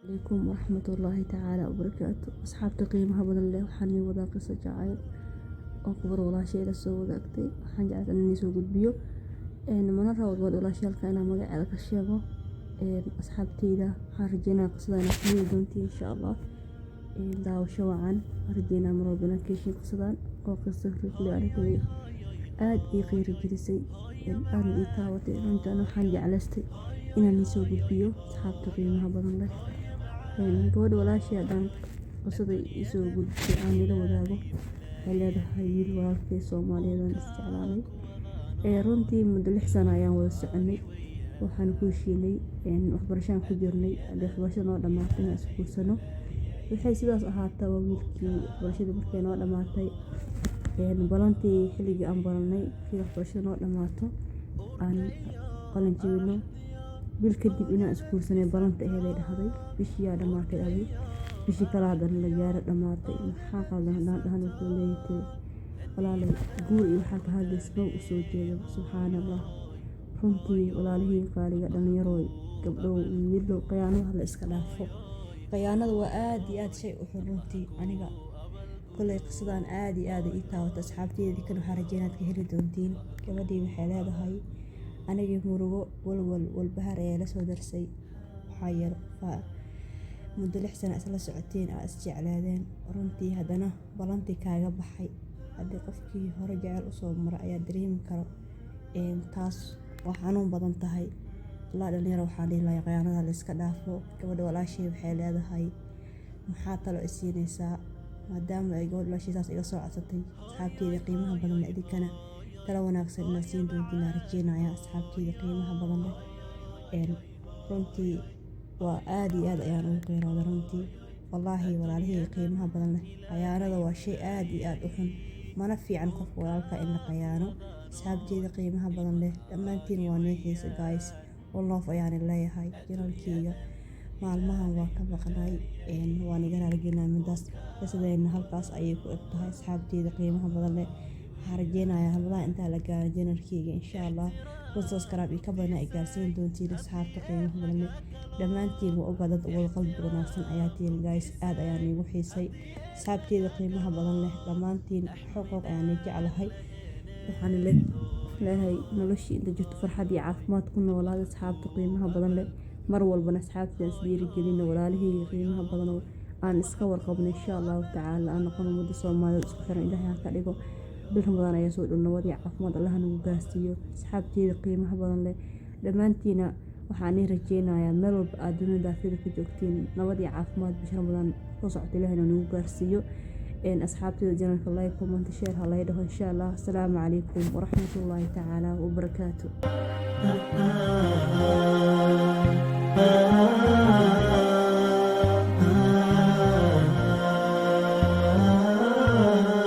عليكم ورحمة الله تعالى وبركاته. أصحابتي qiimaha badan leh waxaan idin wadaa qiso jacayl oo gabar walaashay la soo wadaagtay. Waxaan jeclahay inaan soo gudbiyo mana rabo gabadh walaashayalka inaan magaceeda ka sheego. Asxaabteyda waxaan rajeynayaa qisadan inaad fahmi doontiin insha Allah. Daawasho wacan waxaan rajeynayaa mar walba inaad ka heshiin qisadan oo qiso riixli anigu aad ii qiiro gelisay aad ii taabatay. Runtaan waxaan jeclaystay inaan soo gudbiyo asxaabta qiimaha badan leh. Gabadh walaashay haddaan qisada soo gudbiyay aan ila wadaago waxay leedahay wiil walaalkay Soomaaliyeed aan isjeclaanay. Runtii muddo 6 sano ayaan wada soconay. Waxaan ku heshiinay waxbarashaan ku jirnay waxbarashada noo dhamaatay inaan isku guursano. Waxay sidaas ahaataba wiilkii waxbarashada markay noo dhamaatay balantii xilligii aan baranay kii waxbarashada noo dhamaato aan qalin jebino bil kadib inaan isku guursanay balanta aheeday dhahday bishii yaa dhamaatay aday bishii kala hadan la gaaro dhamaatay maxaa qaldan dhahan wuxuu leeyahay walaalay guur iyo waxa ka hadlaysno u soo jeedo subxaanallah. runtii walaalihii qaaliga dhalinyaro gabdho wiilo qiyaano la iska dhaafo. qiyaanada waa aad iyo aad shay u xun runtii aniga kulay qisadan aad iyo aad ii taawata. asxaabteedii kan waxaan rajeynayaa ka heli doontiin. gabadhii waxay leedahay aniga murugo walbahaar ee la soo darsay waxaa yar muddo 6 sano isla socoteen aad isjeclaadeen runtii haddana balantii kaaga baxay haddii qofkii hore jecel u soo maray ayaa dareemi karo taas waa xanuun badan tahay. la dhalinyaro waxaan dhihi lahaa qiyaanada la iska dhaafo. gabadha walaashay waxay leedahay maxaa talo isiinaysaa maadaama ay gabadha walaashay saas iga soo codsatay. asxaabteeda qiimaha badan leh idinkana talo wanaagsan inaad siin doontiin aan rajeynayaa. asxaabteeda qiimaha badan leh runtii waa aad iyo aad ayaan ugu qiirooday runtii wallaahi walaalihii qiimaha badan leh. qiyaanada waa shay aad iyo aad u xun mana fiican qof walaalka in la qiyaano. asxaabteeda qiimaha badan leh dhammaantiin waa neexiisa guys والله يعني لا يهاي جنالكيga maalmahan waa ka baqnay waan iga raaligeynaa midaas sidayna halkaas ayay ku egtahay. asxaabteeda qiimaha badan leh waxaan rajeynayaa halmaha inta la gaaro janalkeyga insha Allah subscribe iyo ka badan ay gaarsiin doontiin. asxaabta qiimaha badan leh dhammaantiin waa ogaadad wada qalbi wanaagsan ayaa tiin guys aad ayaan igu xiisay. asxaabteeda qiimaha badan leh dhammaantiin xuquuq ayaan jecelahay. waxaan leeyahay noloshii inta jirto farxad iyo caafimaad ku noolaada. asxaabta qiimaha badan leh mar walbana asxaabteena isdiiri gelina walaalihii qiimaha badan aan iska warqabno insha Allah ta'ala aan noqon umada Soomaaliyeed isku xiran Ilaahay ha ka dhigo. bil Ramadaan ayaa soo dhow nabad iyo caafimaad Allah nagu gaarsiiyo. asxaabteeda qiimaha badan leh dhammaantiina waxaan rajeynayaa meel walba aad dunida ku joogtiin nabad iyo caafimaad bil Ramadaan soo socota Ilaahay nagu gaarsiiyo. أصحابتي جنك الله يكون منتشر الله يده إن شاء الله. السلام عليكم ورحمة الله تعالى وبركاته.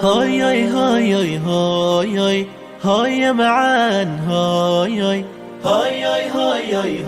هاي هاي هاي هاي هاي هاي معان هاي هاي هاي هاي هاي